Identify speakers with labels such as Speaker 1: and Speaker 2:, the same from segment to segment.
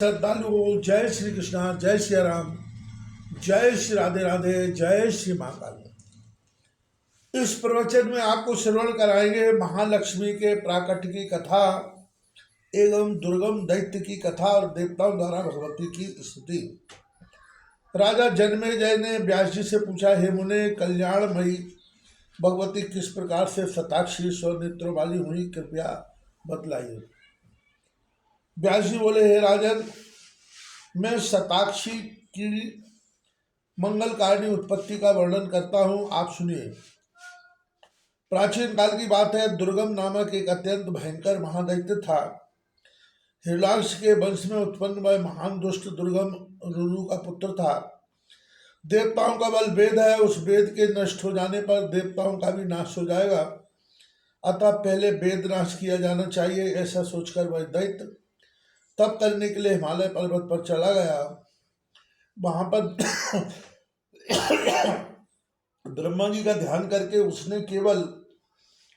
Speaker 1: श्रद्धालुओं, जय श्री कृष्णा, जय श्री राम, जय श्री राधे राधे, जय श्री महाकाल। इस प्रवचन में आपको श्रवण कराएंगे महालक्ष्मी के प्राकट्य की कथा एवं दुर्गम दैत्य की कथा और देवताओं द्वारा भगवती की स्तुति। राजा जन्मेजय ने व्यास जी से पूछा, हे मुने, कल्याणमयी भगवती किस प्रकार से शताक्षी स्वनेत्रों वाली हुई, कृपया बतलाइए। व्यास जी बोले, हे राजन, मैं शताक्षी की मंगलकारिणी उत्पत्ति का वर्णन करता हूँ, आप सुनिए। प्राचीन काल की बात है। दुर्गम नामक एक अत्यंत भयंकर महादैत्य था। हिरलाक्ष के वंश में उत्पन्न वह महान दुष्ट दुर्गम रुरु का पुत्र था। देवताओं का बल वेद है, उस वेद के नष्ट हो जाने पर देवताओं का भी नाश हो जाएगा, अतः पहले वेद नाश किया जाना चाहिए। ऐसा सोचकर वह दैत्य तप करने के लिए हिमालय पर्वत पर चला गया। वहां पर ब्रह्मा जी का ध्यान करके उसने केवल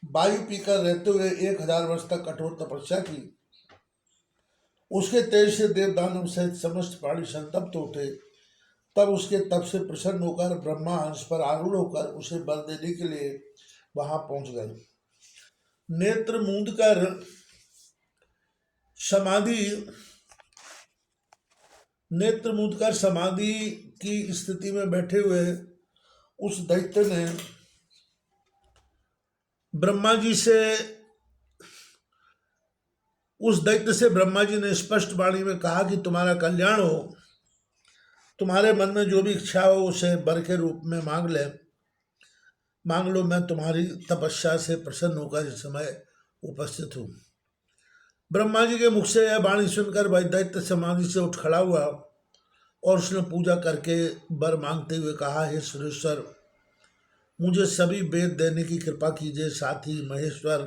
Speaker 1: वायु पीकर रहते हुए 1000 वर्ष तक कठोर तपस्या की। उसके तेज से देवदानव सहित समस्त प्राणी संतप्त होते। तब उसके तप से प्रसन्न होकर ब्रह्मा हंस पर आरूढ़ होकर उसे वर देने के लिए वहां पहुंच गए। नेत्र मूंद कर समाधि की स्थिति में बैठे हुए उस दैत्य ने ब्रह्मा जी ने स्पष्ट वाणी में कहा कि तुम्हारा कल्याण हो, तुम्हारे मन में जो भी इच्छा हो उसे वर के रूप में मांग लो। मैं तुम्हारी तपस्या से प्रसन्न होकर इस समय उपस्थित हूँ। ब्रह्मा जी के मुख से यह वाणी सुनकर वह दैत्य समाधि से उठ खड़ा हुआ और उसने पूजा करके वर मांगते हुए कहा, हे सुरेश्वर, मुझे सभी वेद देने की कृपा कीजिए। साथ ही महेश्वर,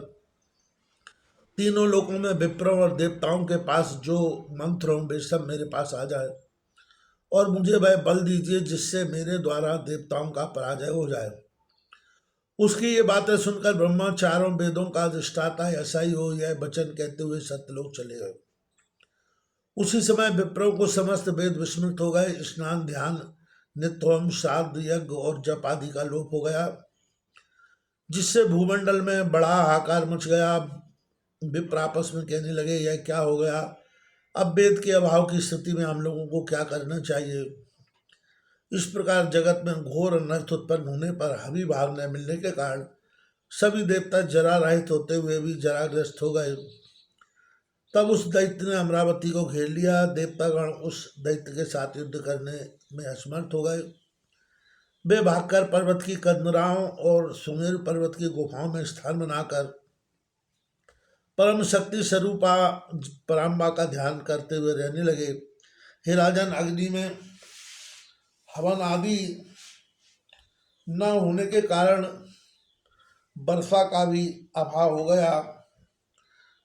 Speaker 1: तीनों लोकों में विप्रों और देवताओं के पास जो मंत्र हों वे सब मेरे पास आ जाए और मुझे वह बल दीजिए जिससे मेरे द्वारा देवताओं का पराजय हो जाए। उसकी ये बातें सुनकर ब्रह्मा, चारों वेदों का अधिष्ठाता ऐसा ही हो, यह वचन कहते हुए सत्यलोक चले गए। उसी समय विप्रों को समस्त वेद विस्मृत हो गए। स्नान, ध्यान, नित्य होम, श्राद्ध, यज्ञ और जप आदि का लोप हो गया, जिससे भूमंडल में बड़ा हाहाकार मच गया। विप्र आपस में कहने लगे, यह क्या हो गया? अब वेद के अभाव की स्थिति में हम लोगों को क्या करना चाहिए? इस प्रकार जगत में घोर अनर्थ उत्पन्न होने पर हवि भाग न मिलने के कारण सभी देवता जरा रहित होते हुए भी जराग्रस्त हो गए। तब उस दैत्य ने अमरावती को घेर लिया। देवतागण उस दैत्य के साथ युद्ध करने में असमर्थ हो गए। वे भागकर पर्वत की कंदराओं और सुमेरु पर्वत की गुफाओं में स्थान बनाकर परम शक्ति स्वरूपा पराम्बा का ध्यान करते हुए रहने लगे। हे राजन, अग्नि में हवन आदि न होने के कारण वर्षा का भी अभाव हो गया।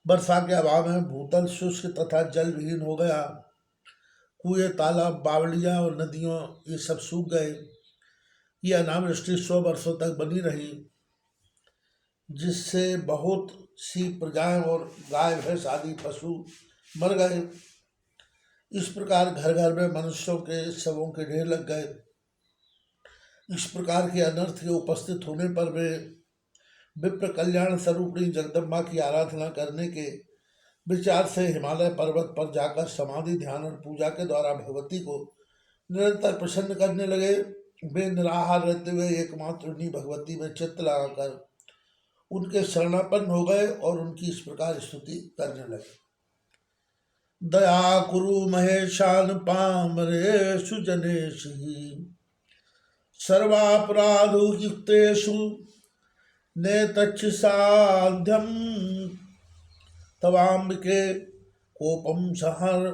Speaker 1: वर्षा के अभाव में भूतल शुष्क तथा जल विहीन हो गया। कुएं, तालाब, बावड़ियां और नदियों ये सब सूख गए। ये अनावृष्टि 100 वर्षों तक बनी रही, जिससे बहुत सी प्रजाएं और गाय भैंस आदि पशु मर गए। इस प्रकार घर घर में मनुष्यों के शवों के ढेर लग गए। इस प्रकार के अनर्थ के उपस्थित होने पर वे विप्र कल्याण स्वरूपणी जगदम्बा की आराधना करने के विचार से हिमालय पर्वत पर जाकर समाधि, ध्यान और पूजा के द्वारा भगवती को निरंतर प्रसन्न करने लगे। वे निराहार रहते हुए एकमात्र उन्हीं भगवती में चित्त लगाकर उनके शरणापन्न हो गए और उनकी इस प्रकार स्तुति करने लगे। दया कुरु महेशान पामरेषु जनेषु सर्वापराधो युक्तेषु नेतच्च साध्यम तवाम्बिके कोपम सहर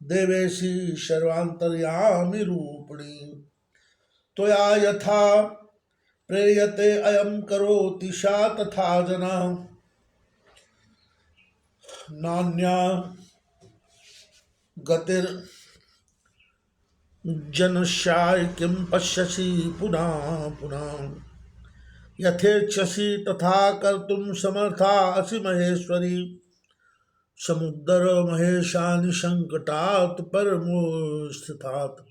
Speaker 1: देवेशी सर्वांतर्यामि रूपिणी त्वया यथा प्रेयते अयम करोति सा तथा जना नान्या गतिर जनस्याय किं पश्यसि पुनः पुनः यथेच्छसि तथा कर्तुं समर्था असि महेश्वरी समुद्र महेशानि संकटात् परमोस्थितात्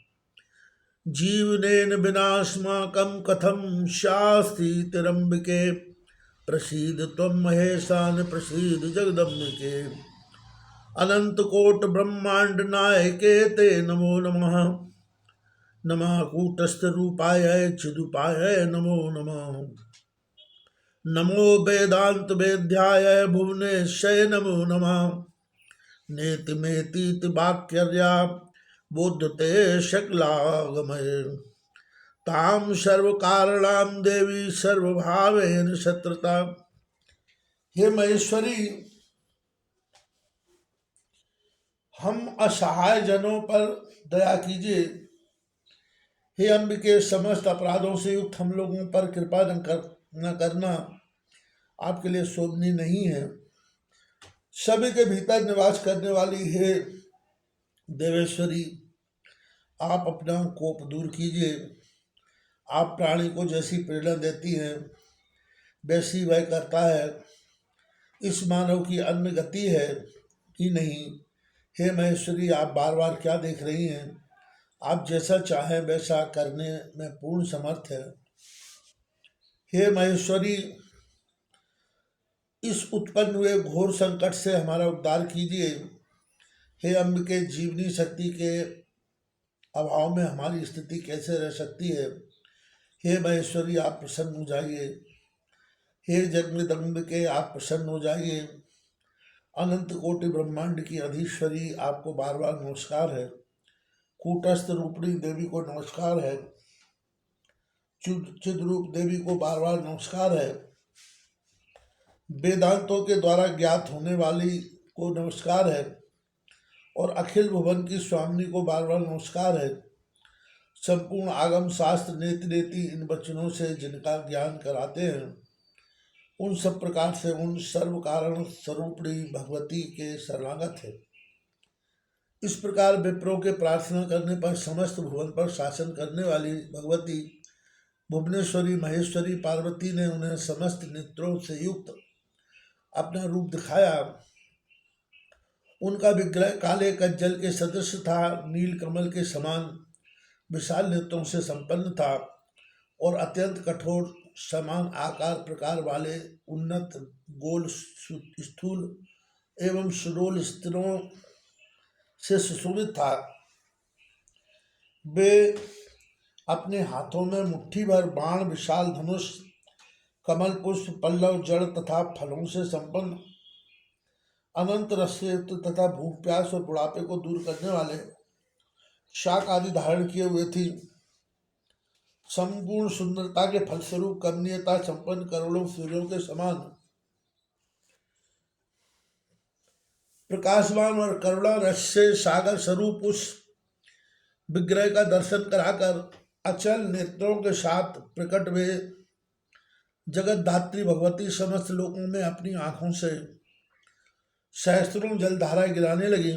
Speaker 1: जीवनेन विनास्माकं कथं शास्ति तिरंबिके प्रसीद त्वं महेशान प्रसीद जगदम्बिके अनंत कोट ब्रह्मांड नायके ते नमो नमः नमः कूटस्थ रूपाय चिदुपाय नमो नमः नमो वेदांत वेद्याय भुवनेश्वय नमो नमः नेति मेतीति वाक्यर्या बोधते शकलागमय ताम सर्व कारणाम देवी सर्वभावेन शत्रता। हे महेश्वरी, हम असहाय जनों पर दया कीजिए। हे अंबिके, समस्त अपराधों से युक्त हम लोगों पर कृपा न करना आपके लिए शोभनीय नहीं है। सभी के भीतर निवास करने वाली हे देवेश्वरी, आप अपना कोप दूर कीजिए। आप प्राणी को जैसी प्रेरणा देती हैं वैसी वह करता है। इस मानव की अन्य गति है कि नहीं। हे महेश्वरी, आप बार बार क्या देख रही हैं? आप जैसा चाहें वैसा करने में पूर्ण समर्थ है। हे महेश्वरी, इस उत्पन्न हुए घोर संकट से हमारा उद्धार कीजिए। हे अंबिके, जीवनी शक्ति के अभाव में हमारी स्थिति कैसे रह सकती है। हे महेश्वरी, आप प्रसन्न हो जाइए। हे जगदम्बिके, आप प्रसन्न हो जाइए। अनंत कोटि ब्रह्मांड की अधीश्वरी, आपको बार बार नमस्कार है। कूटस्थ रूपणी देवी को नमस्कार है। चिद रूप देवी को बार बार नमस्कार है। वेदांतों के द्वारा ज्ञात होने वाली को नमस्कार है। और अखिल भुवन की स्वामिनी को बार बार नमस्कार है। संपूर्ण आगम शास्त्र नेति नेति इन वचनों से जिनका ज्ञान कराते हैं, उन सब प्रकार से उन सर्व कारण स्वरूपणी भगवती के शरणागत है। इस प्रकार विप्रों के प्रार्थना करने पर समस्त भुवन पर शासन करने वाली भगवती भुवनेश्वरी महेश्वरी पार्वती ने उन्हें समस्त नेत्रों से युक्त अपना रूप दिखाया। उनका विग्रह काले कज्जल के सदृश था, नील कमल के समान विशाल नेत्रों से संपन्न था और अत्यंत कठोर समान आकार प्रकार वाले उन्नत गोल स्थूल एवं सुडोल स्त्रों से सुशोभित था। वे अपने हाथों में मुट्ठी भर बाण, विशाल धनुष, कमल पुष्प, पल्लव, जड़ तथा फलों से संपन्न, अनंत रस से युक्त तथा भूख प्यास और बुढ़ापे को दूर करने वाले शाक आदि धारण किए हुए थी। संपूर्ण सुंदरता के फलस्वरूप कमनीयता संपन्न करोड़ों सूर्यों के समान प्रकाशवान और करुणा रस से सागर स्वरूप उस विग्रह का दर्शन कराकर अचल नेत्रों के साथ प्रकट हुए जगत धात्री भगवती समस्त लोकों में अपनी आंखों से सहस्त्रों जलधारा गिराने लगी।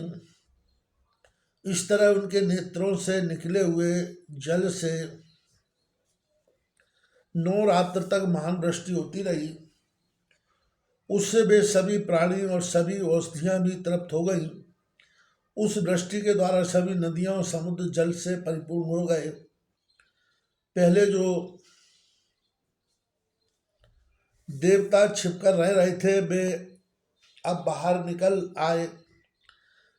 Speaker 1: इस तरह उनके नेत्रों से निकले हुए जल से 9 रात्र तक महान वृष्टि होती रही। उससे वे सभी प्राणी और सभी औषधियां भी तृप्त हो गई। उस वृष्टि के द्वारा सभी नदियां और समुद्र जल से परिपूर्ण हो गए। पहले जो देवता छिपकर रह रहे थे वे अब बाहर निकल आए।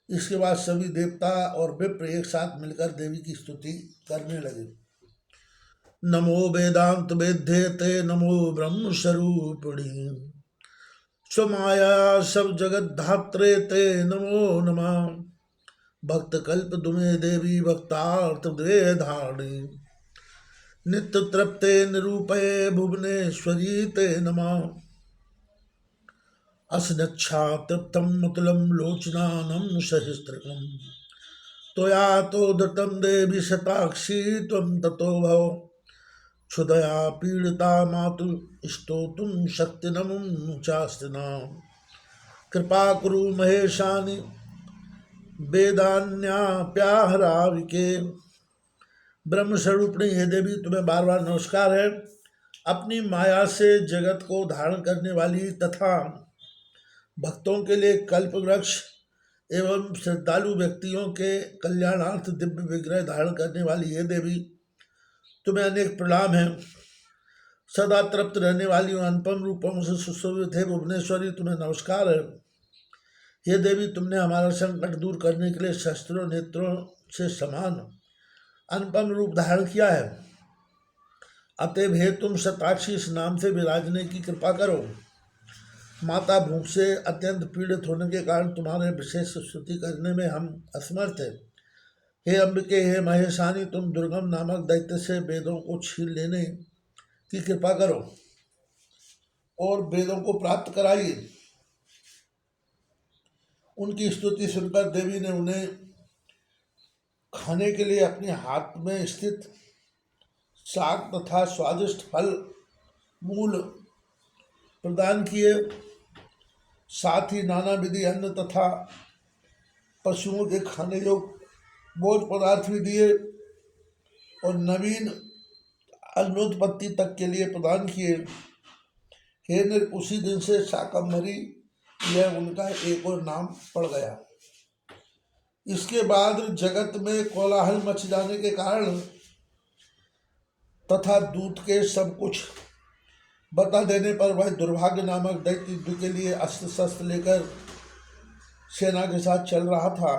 Speaker 1: इसके बाद सभी देवता और विप्र एक साथ मिलकर देवी की स्तुति करने लगे। नमो वेदांत वेद्ये ते नमो ब्रह्म स्वरूपिणी स्वमाया सब जगत धात्रे ते नमो नमः भक्त कल्प दुमे देवी भक्तार्थ दे धारणी नित्य तृप्ते निरूपये भुवनेश्वरी ते नमः असनच्छा तृप्तं मतुलं लोचनानं सहस्त्रकं त्वया तो धृतं देवी शताक्षी त्वं ततो भव क्षुधया पीड़िता मातु स्तोतुं शक्तिनमुं चास्तिनां कृपा कुरु महेशानि वेदान्याप्याहराविके। ब्रह्मस्वरूपिणी हे देवी, तुम्हें बार बार नमस्कार है। अपनी माया से जगत को धारण करने वाली तथा भक्तों के लिए कल्प वृक्ष एवं श्रद्धालु व्यक्तियों के कल्याणार्थ दिव्य विग्रह धारण करने वाली हे देवी, तुम्हें अनेक प्रणाम है। सदा तृप्त रहने वाली और अनुपम रूपों से सुशोभित है भुवनेश्वरी, तुम्हें नमस्कार है। हे देवी, तुमने हमारा संकट दूर करने के लिए शस्त्रों नेत्रों से समान अनुपम रूप धारण किया है। अतएव हे तुम शताक्षी इस नाम से विराजने की कृपा करो। माता भूख से अत्यंत पीड़ित होने के कारण तुम्हारे विशेष स्तुति करने में हम असमर्थ हैं। हे अंबिके, हे महेशानी, तुम दुर्गम नामक दैत्य से वेदों को छीन लेने की कृपा करो और वेदों को प्राप्त कराइए। उनकी स्तुति सुनकर देवी ने उन्हें खाने के लिए अपने हाथ में स्थित शाक तथा स्वादिष्ट फल मूल प्रदान किए। साथ ही नाना विधि अन्न तथा पशुओं के खाने योग्य भोज पदार्थ भी दिए और नवीन अन्नोत्पत्ति तक के लिए प्रदान किए। हे नृप, उसी दिन से शाकंभरी यह उनका एक और नाम पड़ गया। इसके बाद जगत में कोलाहल मच जाने के कारण तथा दूत के सब कुछ बता देने पर वह दुर्भाग्य नामक दैत्य युद्ध के लिए अस्त्र शस्त्र लेकर सेना के साथ चल रहा था।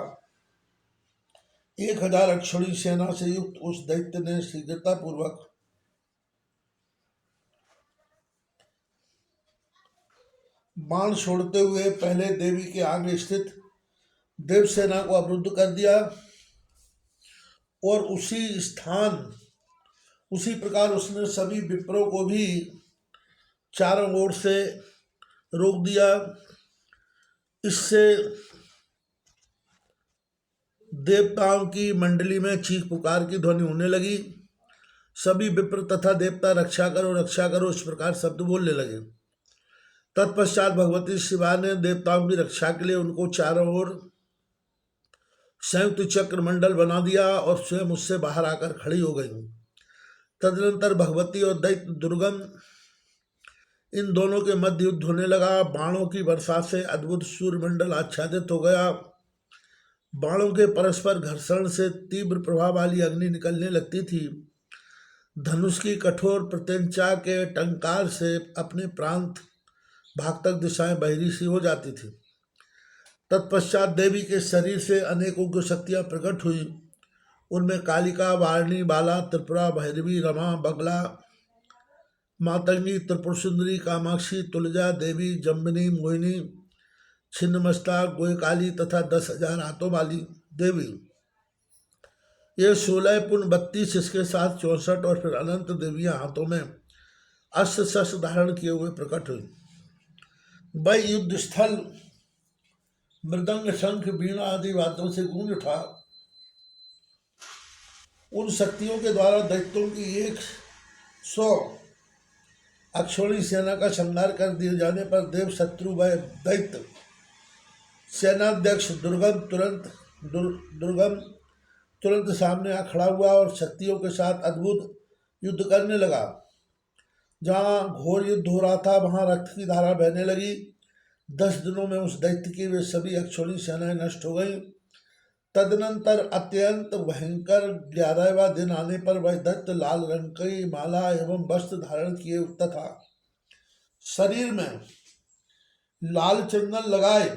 Speaker 1: 1000 अक्षौणी सेना से युक्त उस दैत्य ने शीघ्रता पूर्वक बाण छोड़ते हुए पहले देवी के आगे स्थित देवसेना को अवरुद्ध कर दिया और उसी प्रकार उसने सभी विप्रों को भी चारों ओर से रोक दिया। इससे देवताओं की मंडली में चीख पुकार की ध्वनि होने लगी। सभी विप्र तथा देवता रक्षा करो इस प्रकार शब्द बोलने लगे। तत्पश्चात भगवती शिवा ने देवताओं की रक्षा के लिए उनको चारों ओर संयुक्त चक्र मंडल बना दिया और स्वयं उससे बाहर आकर खड़ी हो गई। तदनंतर भगवती और दैत्य दुर्गम इन दोनों के मध्य युद्ध होने लगा। बाणों की वर्षा से अद्भुत सूर्यमंडल आच्छादित हो गया। बाणों के परस्पर घर्षण से तीव्र प्रभाव वाली अग्नि निकलने लगती थी। धनुष की कठोर प्रत्यंचा के टंकार से अपने प्रांत भागतक दिशाएं बहिरी सी हो जाती थी। तत्पश्चात देवी के शरीर से अनेक उग्र शक्तियां प्रकट हुई। उनमें कालिका, वारिणी, बाला, त्रिपुरा, भैरवी, रमा, बगला, मातंगी, त्रिपुर सुंदरी, कामाक्षी, तुलजा देवी, जम्बिनी, मोहिनी, छिन्नमस्ता, गोयकाली तथा 10,000 हाथों वाली देवी। ये 16 पुन 32, इसके साथ 64 और फिर अनंत देवियां हाथों में अस्त्र शस्त्र धारण किए हुए प्रकट हुई। वह युद्ध स्थल मृदंग, शंख, वीणा आदि वाद्यों से गूंज उठा। उन शक्तियों के द्वारा दैत्यों की 100 अक्षौणी सेना का संहार कर दिए जाने पर देव शत्रु व दैत्य सेनाध्यक्ष दुर्गम तुरंत सामने आ खड़ा हुआ और शक्तियों के साथ अद्भुत युद्ध करने लगा। जहाँ घोर युद्ध हो रहा था वहाँ रक्त की धारा बहने लगी। 10 दिनों में उस दैत्य की वे सभी अक्षौणी सेनाएं नष्ट हो गईं। तदनंतर अत्यंत भयंकर 11वां दिन आने पर वह दैत्य लाल रंग की माला एवं वस्त्र धारण किए तथा शरीर में लाल चंदन लगाए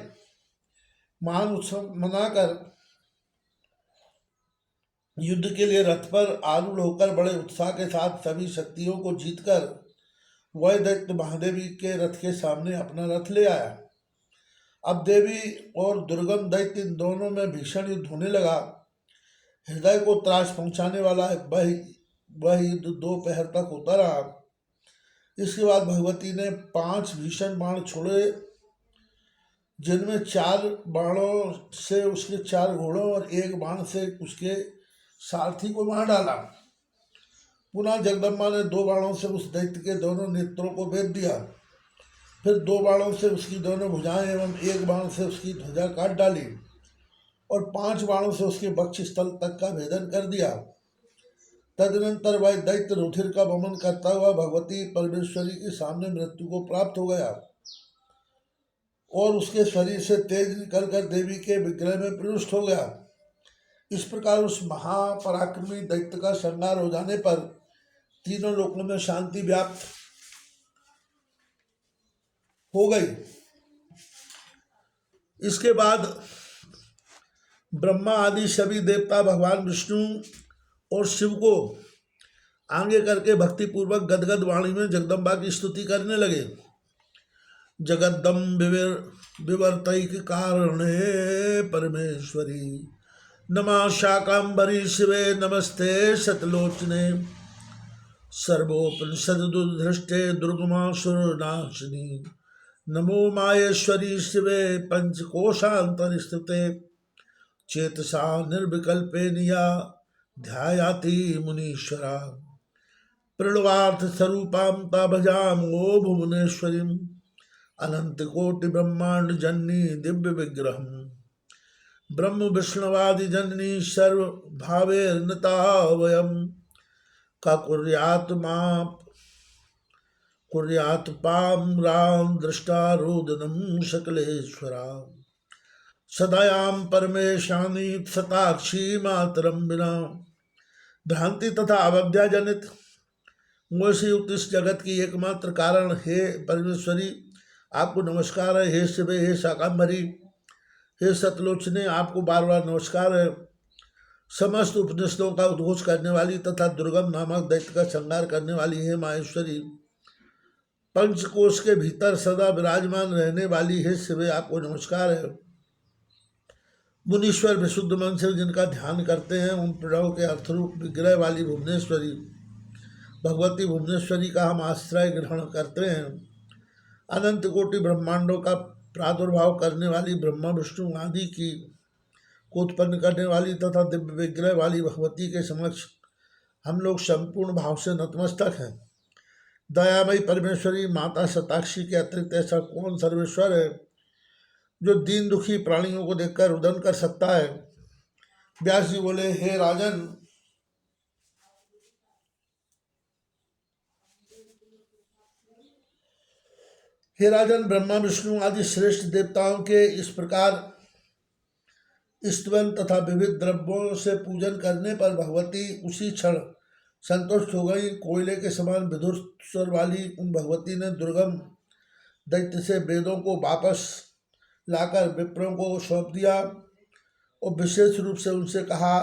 Speaker 1: महान उत्सव मनाकर युद्ध के लिए रथ पर आरूढ़ होकर बड़े उत्साह के साथ सभी शक्तियों को जीतकर वह दैत्य महादेवी के रथ के सामने अपना रथ ले आया। अब देवी और दुर्गम दैत्य इन दोनों में भीषण युद्ध होने लगा। हृदय को त्रास पहुंचाने वाला वह युद्ध 2 पहर तक होता रहा। इसके बाद भगवती ने 5 भीषण बाण छोड़े, जिनमें 4 बाणों से उसके 4 घोड़ों और 1 बाण से उसके सारथी को मार डाला। पुनः जगदम्बा ने 2 बाणों से उस दैत्य के दोनों नेत्रों को भेद दिया। फिर 2 बाणों से उसकी दोनों भुजाएं एवं 1 बाण से उसकी ध्वजा काट डाली और 5 बाणों से उसके वक्ष स्थल तक का भेदन कर दिया। तदनंतर वह दैत्य रुधिर का वमन करता हुआ भगवती परमेश्वरी के सामने मृत्यु को प्राप्त हो गया। और उसके शरीर से तेज निकलकर देवी के विग्रह में प्रविष्ट हो गया। इस प्रकार उस महापराक्रमी दैत्य का संहार हो जाने पर तीनों लोकों में शांति व्याप्त हो गई। इसके बाद ब्रह्मा आदि सभी देवता भगवान विष्णु और शिव को आगे करके भक्ति पूर्वक गदगद वाणी में जगदम्बा की स्तुति करने लगे। जगदम विवर्तैक कारणे परमेश्वरी नमः शाकांबरी शिवे नमस्ते शतलोचने सर्वोपनिषद दुर्धृष्टे दुर्गमासुरनाशिनी नमो माहेश्वरी शिवे पंचकोशांतरिस्थिते चेतसा निर्विकल्पेनिया ध्यायाति मुनीश्वरा प्रणवार्थ स्वरूपां ता भजामो भुवनेश्वरीं अनंत कोटि ब्रह्मांड जननी दिव्य विग्रहम् ब्रह्म विष्णुवादि जननी सर्व भावेर्नता वयम् कुर्यात् पां राम दृष्टारोदनं सकलेश्वरा सदायां परमेशानी सताक्षी मातरम बिना भ्रांति तथा अविद्या जनित मोह से युक्त इस जगत की एकमात्र कारण हे परमेश्वरी आपको नमस्कार है। हे शिव, हे शाकांबरी, हे सतलोचने, आपको बार बार नमस्कार है। समस्त उपनिषदों का उद्घोष करने वाली तथा दुर्गम नामक दैत्य का संहार करने वाली हे माहेश्वरी, पंचकोश के भीतर सदा विराजमान रहने वाली हे शिव, आपको नमस्कार है। मुनीश्वर विशुद्ध मन से जिनका ध्यान करते हैं उन प्रणव के अर्थरूप विग्रह वाली भुवनेश्वरी भगवती भुवनेश्वरी का हम आश्रय ग्रहण करते हैं। अनंत कोटि ब्रह्मांडों का प्रादुर्भाव करने वाली ब्रह्मा विष्णु आदि की को उत्पन्न करने वाली तथा दिव्य विग्रह वाली भगवती के समक्ष हम लोग संपूर्ण भाव से नतमस्तक हैं। दयामयी परमेश्वरी माता शताक्षी के अतिरिक्त ऐसा कौन सर्वेश्वर है जो दीन दुखी प्राणियों को देखकर रुदन कर सकता है। व्यास जी बोले, हे राजन, हे राजन, ब्रह्मा विष्णु आदि श्रेष्ठ देवताओं के इस प्रकार स्तवन तथा विविध द्रव्यों से पूजन करने पर भगवती उसी क्षण संतुष्ट हो गई। कोयले के समान विधुर स्वर वाली उन भगवती ने दुर्गम दैत्य से वेदों को वापस लाकर विप्रों को सौंप दिया और विशेष रूप से उनसे कहा,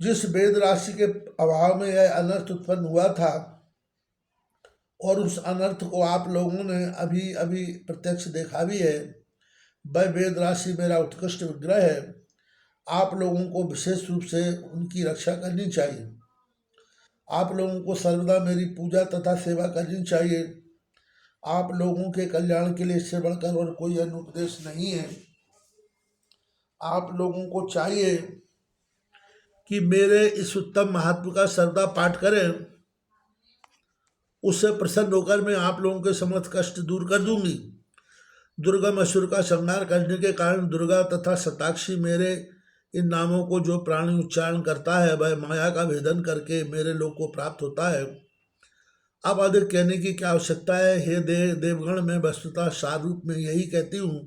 Speaker 1: जिस वेद राशि के अभाव में यह अनर्थ उत्पन्न हुआ था और उस अनर्थ को आप लोगों ने अभी अभी प्रत्यक्ष देखा भी है, वह वेद राशि मेरा उत्कृष्ट विग्रह है। आप लोगों को विशेष रूप से उनकी रक्षा करनी चाहिए। आप लोगों को सर्वदा मेरी पूजा तथा सेवा करनी चाहिए। आप लोगों के कल्याण के लिए इससे बढ़कर और कोई अनुपदेश नहीं है। आप लोगों को चाहिए कि मेरे इस उत्तम महात्मा का सर्वदा पाठ करें। उससे प्रसन्न होकर मैं आप लोगों के समस्त कष्ट दूर कर दूंगी। दुर्गम असुर का संहार करने के कारण दुर्गा तथा शताक्षी मेरे इन नामों को जो प्राणी उच्चारण करता है वह माया का भेदन करके मेरे लोक को प्राप्त होता है। अब अधिक कहने की क्या आवश्यकता है। हे देवगण, मैं वस्तुतः सारूप में यही कहती हूँ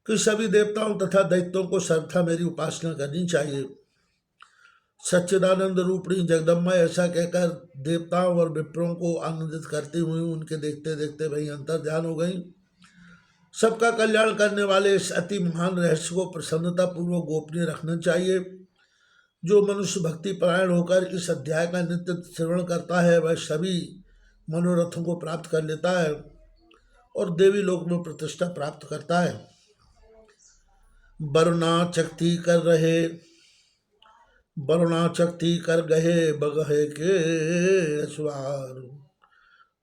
Speaker 1: कि सभी देवताओं तथा दैत्यों को सर्वथा मेरी उपासना करनी चाहिए। सच्चिदानंद रूपणी जगदम्बा ऐसा कहकर देवताओं और विप्रों को आनंदित करती हुई उनके देखते देखते वही अंतर ध्यान हो गई। सबका कल्याण करने वाले इस अति महान रहस्य को प्रसन्नता पूर्वक गोपनीय रखना चाहिए। जो मनुष्य भक्ति परायण होकर इस अध्याय का नित्य श्रवण करता है वह सभी मनोरथों को प्राप्त कर लेता है और देवी लोक में प्रतिष्ठा प्राप्त करता है। वरुणा चक्ति कर गहे बगहे के अस्वार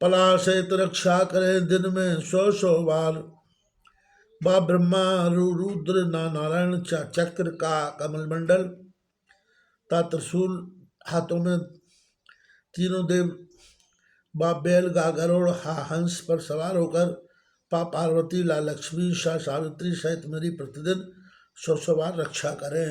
Speaker 1: पलाशयत रक्षा करे दिन में 100 बार। बा ब्रह्मा रुद्र नारायण चक्र का कमल मंडल ता त्रिशूल हाथों में तीनों देव बा बैल गा गरुड़ हंस पर सवार होकर पा पार्वती ला लक्ष्मी शाह सावित्री सहित मेरी प्रतिदिन 100 बार रक्षा करें।